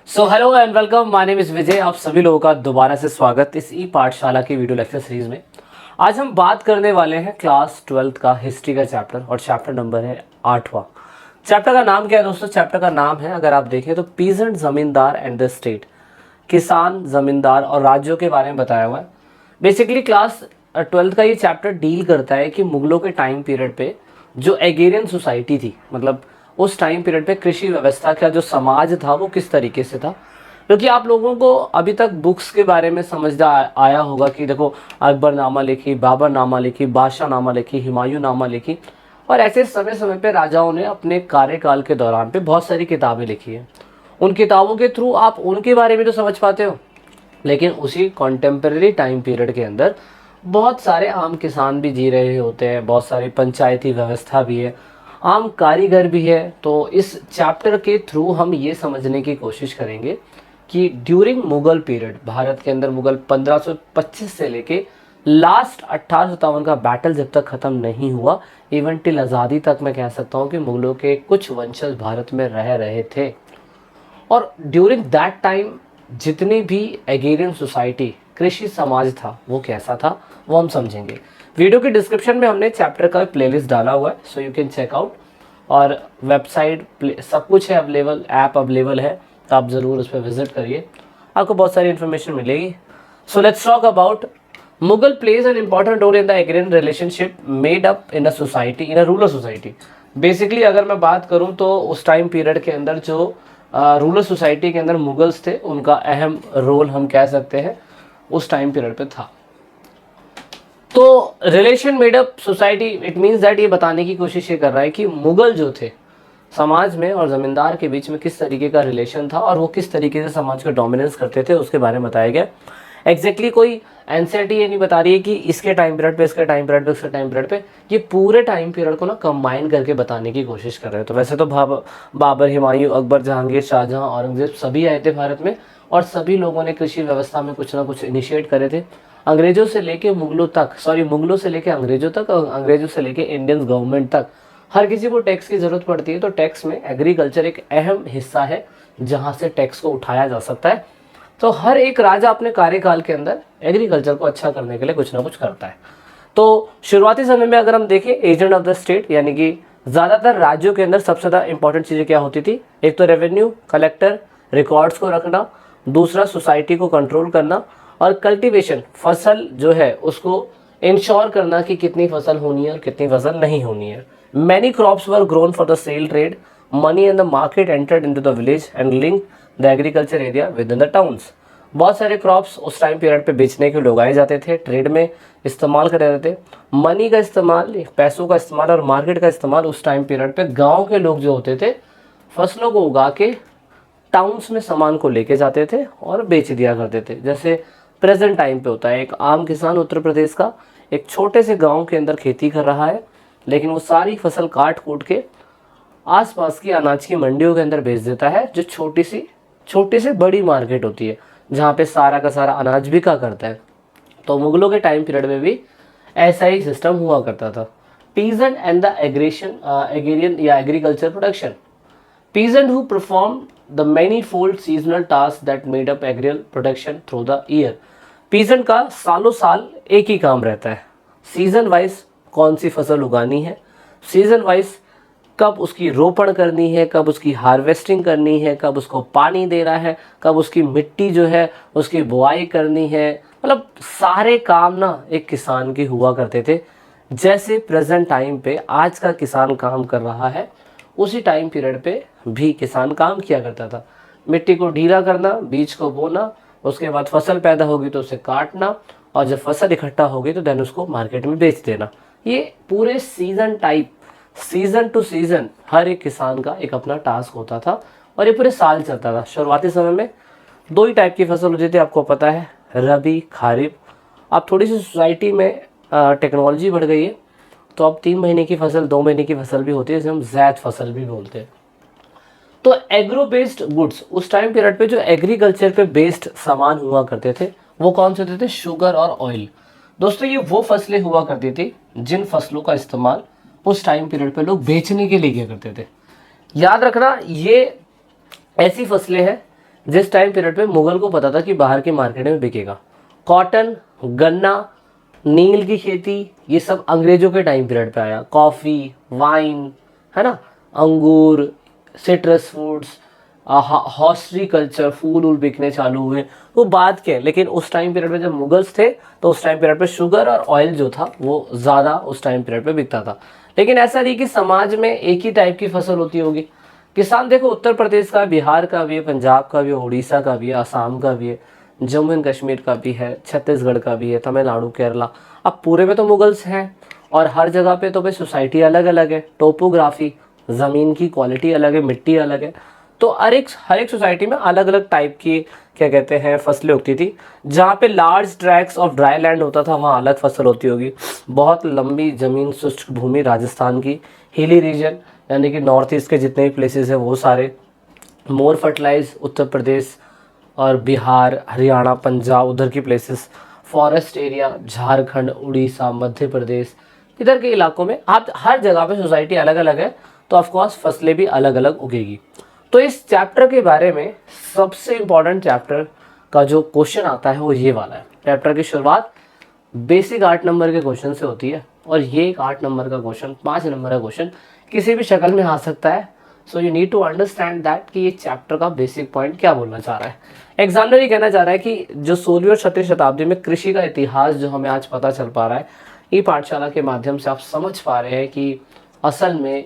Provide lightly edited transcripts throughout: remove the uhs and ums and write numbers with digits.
So hello and welcome, my name is Vijay. आप सभी लोगों का दोबारा से स्वागत इस ई पाठशाला की वीडियो लेक्चर सीरीज में। आज हम बात करने वाले हैं क्लास 12th का हिस्ट्री का चैप्टर, और चैप्टर नंबर है 8वां। चैप्टर का नाम क्या है दोस्तों? चैप्टर का नाम है, अगर आप देखें तो, पीजेंट, जमींदार एंड द स्टेट। किसान, जमींदार और राज्यों के बारे में बताया हुआ है। बेसिकली क्लास 12th का ये चैप्टर डील करता है कि मुगलों के टाइम पीरियड पे जो एग्रेरियन सोसाइटी थी, मतलब उस टाइम पीरियड पे कृषि व्यवस्था का जो समाज था वो किस तरीके से था। क्योंकि आप लोगों को अभी तक बुक्स के बारे में समझ आया होगा कि देखो, अकबर नामा लिखी, बाबर नामा लिखी, बादशाह नामा लिखी, हुमायूं नामा लिखी, और ऐसे समय समय पे राजाओं ने अपने कार्यकाल के दौरान पे बहुत सारी किताबें लिखी हैं। उन किताबों के थ्रू आप उनके बारे में तो समझ पाते हो, लेकिन उसी कॉन्टेम्परेरी टाइम पीरियड के अंदर बहुत सारे आम किसान भी जी रहे होते हैं, बहुत सारी पंचायती व्यवस्था भी है, आम कारीगर भी है। तो इस चैप्टर के थ्रू हम ये समझने की कोशिश करेंगे कि ड्यूरिंग मुगल पीरियड, भारत के अंदर मुगल 1525 से लेके लास्ट 1857 का बैटल जब तक ख़त्म नहीं हुआ, इवन टिल आज़ादी तक, मैं कह सकता हूँ कि मुगलों के कुछ वंशज भारत में रह रहे थे। और ड्यूरिंग दैट टाइम जितनी भी एग्रेरियन सोसाइटी, कृषि समाज था, वो कैसा था वो हम समझेंगे। वीडियो के डिस्क्रिप्शन में हमने चैप्टर का प्लेलिस्ट डाला हुआ है, so you can check out. और वेबसाइट सब कुछ है अवेलेबल, ऐप अवेलेबल है, तो आप ज़रूर उस पर विजिट करिए, आपको बहुत सारी इन्फॉर्मेशन मिलेगी। So let's talk about Mughal plays an important role in the agrarian relationship made up in a society, in a rural society. Basically अगर मैं बात करूं तो उस टाइम पीरियड के अंदर जो रूरल सोसाइटी के अंदर मुगल्स थे, उनका अहम रोल हम कह सकते हैं उस टाइम पीरियड पे था। तो relation made up society, it means that ये बताने की कोशिश ये कर रहा है कि मुगल जो थे समाज में और ज़मींदार के बीच में किस तरीके का रिलेशन था, और वो किस तरीके से समाज का डोमिनेंस करते थे, उसके बारे में बताया गया। एग्जैक्टली कोई एनसीईआरटी ये नहीं बता रही है कि इसके टाइम पीरियड पे, इसके टाइम पीरियड पे, इसके टाइम पीरियड पे, ये पूरे टाइम पीरियड को ना कंबाइन करके बताने की कोशिश कर रहे हैं। तो वैसे तो बाबर, हुमायूं, अकबर, जहांगीर, शाहजहां, औरंगजेब सभी आए थे भारत में, और सभी लोगों ने कृषि व्यवस्था में कुछ ना कुछ इनिशिएट करे थे। अंग्रेजों से लेके मुगलों तक, मुगलों से लेके अंग्रेजों तक, और अंग्रेजों से लेके इंडियन गवर्नमेंट तक, हर किसी को टैक्स की ज़रूरत पड़ती है। तो टैक्स में एग्रीकल्चर एक अहम हिस्सा है जहाँ से टैक्स को उठाया जा सकता है। तो हर एक राजा अपने कार्यकाल के अंदर एग्रीकल्चर को अच्छा करने के लिए कुछ ना कुछ करता है। तो शुरुआती समय में अगर हम देखें, एजेंट ऑफ द स्टेट, यानी कि ज़्यादातर राज्यों के अंदर सबसे ज़्यादा इंपॉर्टेंट चीज़ें क्या होती थी? एक तो रेवेन्यू कलेक्टर, रिकॉर्ड्स को रखना, दूसरा सोसाइटी को कंट्रोल करना, और कल्टीवेशन, फसल जो है उसको इंश्योर करना कि कितनी फसल होनी है और कितनी फसल नहीं होनी है। Many crops were grown for the sale trade, money in the market entered into the village and link the agriculture area within the towns. बहुत सारे क्रॉप्स उस टाइम पीरियड पे बेचने के लिए उगाए जाते थे, ट्रेड में इस्तेमाल करे जाते थे। मनी का इस्तेमाल, पैसों का इस्तेमाल और मार्केट का इस्तेमाल उस टाइम पीरियड पे गाँव के लोग जो होते थे, फसलों को उगा के टाउन्स में सामान को लेके जाते थे और बेच दिया करते थे। जैसे प्रेजेंट टाइम पे होता है, एक आम किसान उत्तर प्रदेश का एक छोटे से गांव के अंदर खेती कर रहा है, लेकिन वो सारी फसल काट कूट के आसपास की अनाज की मंडियों के अंदर बेच देता है, जो छोटी सी बड़ी मार्केट होती है, जहाँ पे सारा का सारा अनाज बिका करता है। तो मुगलों के टाइम पीरियड में भी ऐसा ही सिस्टम हुआ करता था। पीजेंट एंड द एग्रेरियन या agriculture production. Peasant who performed the manifold seasonal tasks that made up agrarian production through the year. Peasant का सालों साल एक ही काम रहता है, सीजन वाइज कौन सी फसल उगानी है, सीजन वाइज कब उसकी रोपण करनी है, कब उसकी हार्वेस्टिंग करनी है, कब उसको पानी देना है, कब उसकी मिट्टी जो है उसकी बुआई करनी है। मतलब सारे काम ना एक किसान के हुआ करते थे। जैसे प्रेजेंट टाइम पे आज का किसान काम कर रहा है, उसी टाइम पीरियड पे भी किसान काम किया करता था। मिट्टी को ढीला करना, बीज को बोना, उसके बाद फसल पैदा होगी तो उसे काटना, और जब फसल इकट्ठा होगी तो देन उसको मार्केट में बेच देना। ये पूरे season type, season to season हर एक किसान का एक अपना टास्क होता था, और ये पूरे साल चलता था। शुरुआती समय में दो ही टाइप की फसल होती थी, आपको पता है, रबी, खारिफ। अब थोड़ी सी सोसाइटी में टेक्नोलॉजी बढ़ गई है, तो अब 3 महीने की फसल, 2 महीने की फसल भी होती है, जिसे हम ज़ैद फसल भी बोलते हैं। तो एग्रो बेस्ड गुड्स, उस टाइम पीरियड पे जो एग्रीकल्चर पे बेस्ड सामान हुआ करते थे, वो कौन से होते थे? शुगर और ऑयल। दोस्तों, ये वो फसलें हुआ करती थी जिन फसलों का इस्तेमाल उस टाइम पीरियड पे लोग बेचने के लिए किया करते थे। याद रखना, ये ऐसी फसलें हैं जिस टाइम पीरियड पे मुगल को पता था कि बाहर की मार्केट में बिकेगा। कॉटन, गन्ना, नील की खेती, ये सब अंग्रेजों के टाइम पीरियड पे आया। कॉफ़ी, वाइन, है ना, अंगूर, सिट्रस फ्रूट्स, हॉर्सरी कल्चर, फूल वूल बिकने चालू हुए, वो बात के। लेकिन उस टाइम पीरियड में जब मुगल्स थे तो उस टाइम पीरियड पे शुगर और ऑयल जो था वो ज़्यादा उस टाइम पीरियड पे बिकता था। लेकिन ऐसा नहीं कि समाज में एक ही टाइप की फसल होती होगी। किसान देखो उत्तर प्रदेश का, बिहार का भी है, पंजाब का भी है, उड़ीसा का भी है, असम का भी है, जम्मू एंड कश्मीर का भी है, छत्तीसगढ़ का भी है, तमिलनाडु, केरला। अब पूरे में तो मुगल्स हैं और हर जगह पे तो भाई सोसाइटी अलग अलग है, टोपोग्राफी, ज़मीन की क्वालिटी अलग है, मिट्टी अलग है। तो हर एक सोसाइटी में अलग अलग टाइप की क्या कहते हैं फसलें उगती थी। जहाँ पे large tracks of dry land होता था वहाँ अलग फसल होती होगी। बहुत लंबी ज़मीन, शुष्क भूमि राजस्थान की, हिली रीजन यानी कि नॉर्थ ईस्ट के जितने भी प्लेसेस हैं वो सारे, मोर फर्टिलाइज उत्तर प्रदेश और बिहार, हरियाणा, पंजाब उधर की places, forest area Jharkhand, Orissa, Madhya Pradesh, इधर के इलाकों में आप हर जगह पे सोसाइटी अलग अलग है तो ऑफकोर्स फसलें भी अलग अलग उगेगी। तो इस चैप्टर के बारे में सबसे इम्पॉर्टेंट चैप्टर का जो क्वेश्चन आता है वो ये वाला है। चैप्टर की शुरुआत बेसिक 8 नंबर के क्वेश्चन से होती है और ये एक 8 नंबर का क्वेश्चन, 5 नंबर का क्वेश्चन किसी भी शक्ल में आ सकता है। So you need to understand that कि ये चैप्टर का बेसिक पॉइंट क्या बोलना चाह रहा है। एग्जामिनर ये कहना चाह रहा है कि जो 16वीं और 17वीं शताब्दी में कृषि का इतिहास जो हमें आज पता चल पा रहा है, ई पाठशाला के माध्यम से आप समझ पा रहे हैं कि असल में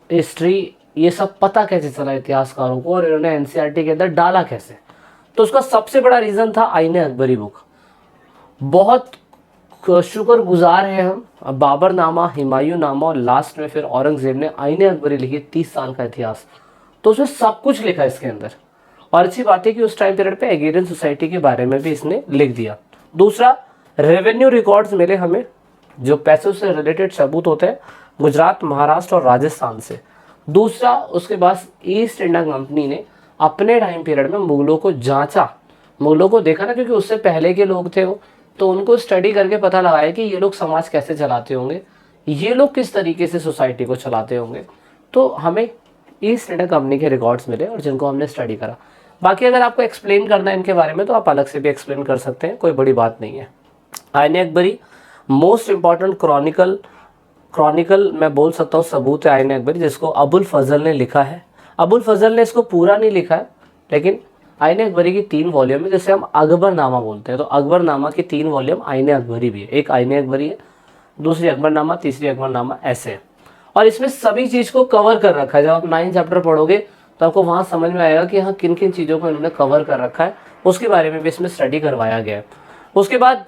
हिस्ट्री ये सब पता कैसे चला इतिहासकारों को और इन्होंने एनसीईआरटी के अंदर डाला कैसे। तो उसका सबसे बड़ा रीज़न था आईने अकबरी बुक। बहुत शुक्रगुजार हैं हम, बाबर नामा, हुमायूं नामा और लास्ट में फिर औरंगजेब ने आईने अकबरी लिखी, 30 साल का इतिहास। तो उसमें सब कुछ लिखा इसके अंदर। और अच्छी बात है कि उस टाइम पीरियड पे एग्रेरियन सोसाइटी के बारे में भी इसने लिख दिया। दूसरा, रेवेन्यू रिकॉर्ड्स मिले हमें, जो पैसों से रिलेटेड सबूत होते हैं गुजरात, महाराष्ट्र और राजस्थान से। दूसरा, उसके बाद ईस्ट इंडिया कंपनी ने अपने टाइम पीरियड में मुगलों को जांचा, मुगलों को देखा ना, क्योंकि उससे पहले के लोग थे वो, तो उनको स्टडी करके पता लगाया कि ये लोग समाज कैसे चलाते होंगे, ये लोग किस तरीके से सोसाइटी को चलाते होंगे। तो हमें ईस्ट इंडिया कंपनी के रिकॉर्ड्स मिले और जिनको हमने स्टडी करा। बाकी अगर आपको एक्सप्लेन करना है इनके बारे में तो आप अलग से भी एक्सप्लेन कर सकते हैं, कोई बड़ी बात नहीं है। आईने अकबरी मोस्ट इंपॉर्टेंट क्रॉनिकल मैं बोल सकता हूँ सबूत है आईने अकबरी, जिसको अबुल फजल ने लिखा है। अबुल फजल ने इसको पूरा नहीं लिखा है, लेकिन आईने अकबरी की 3 वॉल्यूम है, जिसे हम अकबरनामा बोलते हैं। तो अकबरनामा की 3 वॉल्यूम आईने अकबरी भी है, एक आईने अकबरी है, दूसरी अकबरनामा, तीसरी अकबरनामा, ऐसे है। और इसमें सभी चीज़ को कवर कर रखा है। जब आप 9 चैप्टर पढ़ोगे तो आपको वहाँ समझ में आएगा कि हाँ किन किन चीज़ों को इन्होंने कवर कर रखा है, उसके बारे में भी इसमें स्टडी करवाया गया है। उसके बाद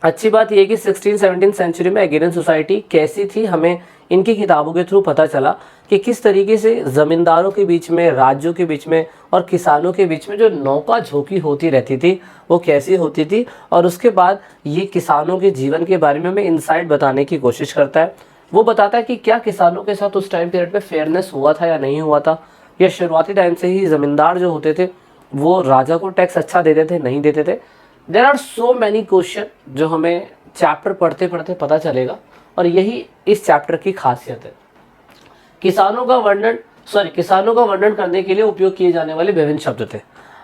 अच्छी बात यह कि 16-17 सेंचुरी में एग्रेरियन सोसाइटी कैसी थी, हमें इनकी किताबों के थ्रू पता चला कि किस तरीके से ज़मींदारों के बीच में, राज्यों के बीच में और किसानों के बीच में जो नौका झोंकी होती रहती थी वो कैसी होती थी। और उसके बाद ये किसानों के जीवन के बारे में हमें इंसाइट बताने की कोशिश करता है। वो बताता है कि क्या किसानों के साथ उस टाइम पीरियड पे फेयरनेस हुआ था या नहीं हुआ था, या शुरुआती टाइम से ही ज़मींदार जो होते थे वो राजा को टैक्स अच्छा देते थे, नहीं देते थे। There are so many question जो हमें चैप्टर पढ़ते पढ़ते पता चलेगा, और यही इस चैप्टर की खासियत है। किसानों का वर्णन करने के लिए उपयोग किए जाने वाले विभिन्न शब्द थे।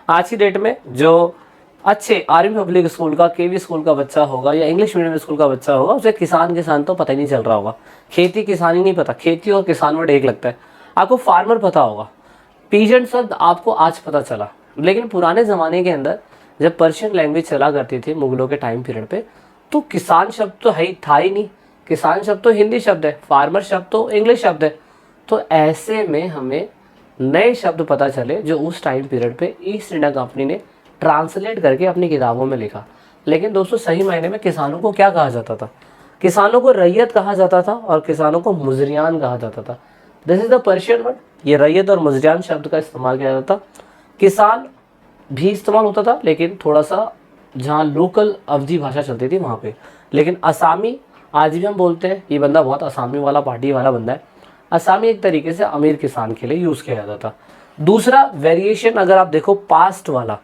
आज की डेट में जो अच्छे आर्मी पब्लिक स्कूल का, केवी स्कूल का बच्चा होगा या इंग्लिश मीडियम स्कूल का बच्चा होगा, उसे किसान तो पता ही नहीं चल रहा होगा। खेती किसानी नहीं पता, खेती और किसान वर्ड एक लगता है। आपको फार्मर पता होगा, पीजेंट शब्द आपको आज पता चला। लेकिन पुराने ज़माने के अंदर जब पर्शियन लैंग्वेज चला करती थी मुगलों के टाइम पीरियड पे, तो किसान शब्द तो था ही नहीं। किसान शब्द तो हिंदी शब्द है, फार्मर शब्द तो इंग्लिश शब्द है। तो ऐसे में हमें नए शब्द पता चले जो उस टाइम पीरियड पे ईस्ट इंडिया कंपनी ने ट्रांसलेट करके अपनी किताबों में लिखा। लेकिन दोस्तों सही मायने में किसानों को क्या कहा जाता था? किसानों को रैयत कहा जाता था और किसानों को मुजरियान कहा जाता था। This is the Persian word. ये रैयत और मुजरियान शब्द का इस्तेमाल किया जाता था। किसान भी इस्तेमाल होता था, लेकिन थोड़ा सा जहाँ लोकल अवधी भाषा चलती थी वहाँ पे। लेकिन असामी आज भी हम बोलते हैं, ये बंदा बहुत असामी वाला, पार्टी वाला बंदा है। असामी एक तरीके से अमीर किसान के लिए यूज़ किया जाता था। दूसरा वेरिएशन अगर आप देखो पास्ट वाला,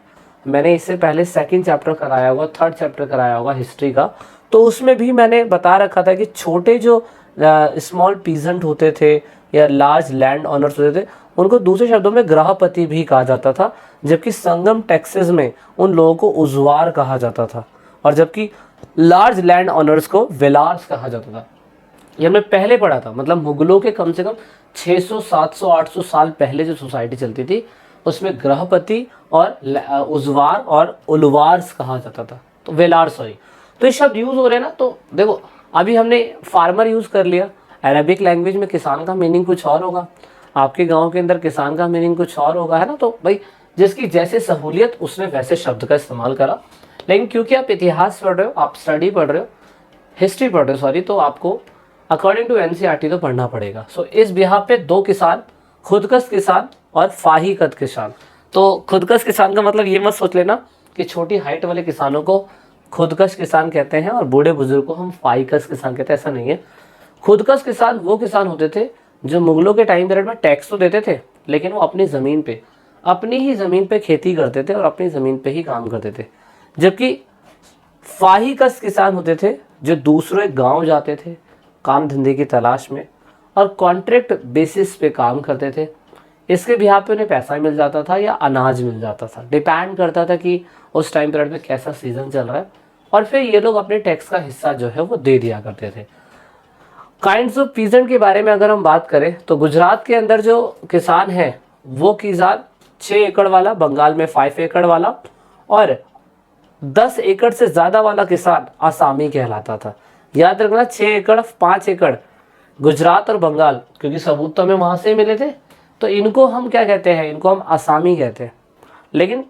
मैंने इससे पहले 2nd चैप्टर कराया होगा, 3rd चैप्टर कराया होगा हिस्ट्री का, तो उसमें भी मैंने बता रखा था कि छोटे जो स्मॉल पीजेंट होते थे या लार्ज लैंड ऑनर्स होते थे, उनको दूसरे शब्दों में गृहपति भी कहा जाता था, जबकि संगम टेक्सास में उन लोगों को उजवार कहा जाता था, और जबकि लार्ज लैंड ऑनर्स को वेलार्स कहा जाता था। ये हमने पहले पढ़ा था, मतलब मुगलों के कम से कम 600, 700, 800 साल पहले जो सोसाइटी चलती थी उसमें गृहपति और उजवार और उलवार्स कहा जाता था, तो वेलार सॉरी। तो ये शब्द यूज़ हो रहे हैं ना, तो देखो अभी हमने फार्मर यूज़ कर लिया, अरेबिक लैंग्वेज में किसान का मीनिंग कुछ और होगा, आपके गांव के अंदर किसान का मीनिंग कुछ और होगा, है ना। तो भाई जिसकी जैसे सहूलियत उसने वैसे शब्द का इस्तेमाल करा। लेकिन क्योंकि आप इतिहास पढ़ रहे हो, आप स्टडी पढ़ रहे हो, हिस्ट्री पढ़ रहे हो सॉरी, तो आपको अकॉर्डिंग टू एनसीईआरटी तो पढ़ना पड़ेगा। सो इस बिहाफ पे दो किसान, खुदकश किसान और फाहीकत किसान। तो खुदकश किसान का मतलब ये मत सोच लेना कि छोटी हाइट वाले किसानों को खुदकश किसान कहते हैं और बूढ़े बुजुर्ग को हम फाहीकश किसान कहते हैं, ऐसा नहीं है। खुदकश किसान वो किसान होते थे जो मुगलों के टाइम पीरियड में टैक्स तो देते थे, लेकिन वो अपनी ज़मीन पे, अपनी ही ज़मीन पे खेती करते थे और अपनी ज़मीन पे ही काम करते थे। जबकि फाहीकश किसान होते थे जो दूसरे गांव जाते थे काम धंधे की तलाश में और कॉन्ट्रैक्ट बेसिस पे काम करते थे। इसके बिहाफ पे उन्हें पैसा मिल जाता था या अनाज मिल जाता था, डिपेंड करता था कि उस टाइम पीरियड में कैसा सीजन चल रहा है, और फिर ये लोग अपने टैक्स का हिस्सा जो है वो दे दिया करते थे। काइंड्स ऑफ पीजेंट के बारे में अगर हम बात करें तो गुजरात के अंदर जो किसान है वो किसान 6 एकड़ वाला, बंगाल में 5 एकड़ वाला और 10 एकड़ से ज़्यादा वाला किसान आसामी कहलाता था। याद रखना 6 एकड़ 5 एकड़ गुजरात और बंगाल, क्योंकि सबूत तो हमें वहाँ से मिले थे, तो इनको हम क्या कहते हैं, इनको हम आसामी कहते हैं। लेकिन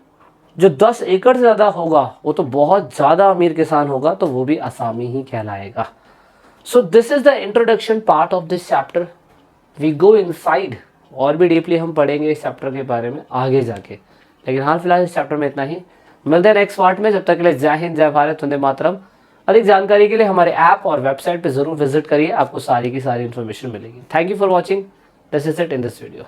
जो 10 एकड़ से ज़्यादा होगा वो तो बहुत ज़्यादा अमीर किसान होगा, तो वो भी आसामी ही कहलाएगा। So this is the introduction part of this chapter. We go inside, और भी डीपली हम पढ़ेंगे इस चैप्टर के बारे में आगे जाके, लेकिन हाल फिलहाल इस चैप्टर में इतना ही। मिलते हैं नेक्स्ट पार्ट में, जब तक के लिए जय हिंद, जय भारत, वंदे मातरम। अधिक जानकारी के लिए हमारे ऐप और वेबसाइट पे जरूर विजिट करिए, आपको सारी की सारी इन्फॉर्मेशन मिलेगी। Thank you for watching, this is it in this video.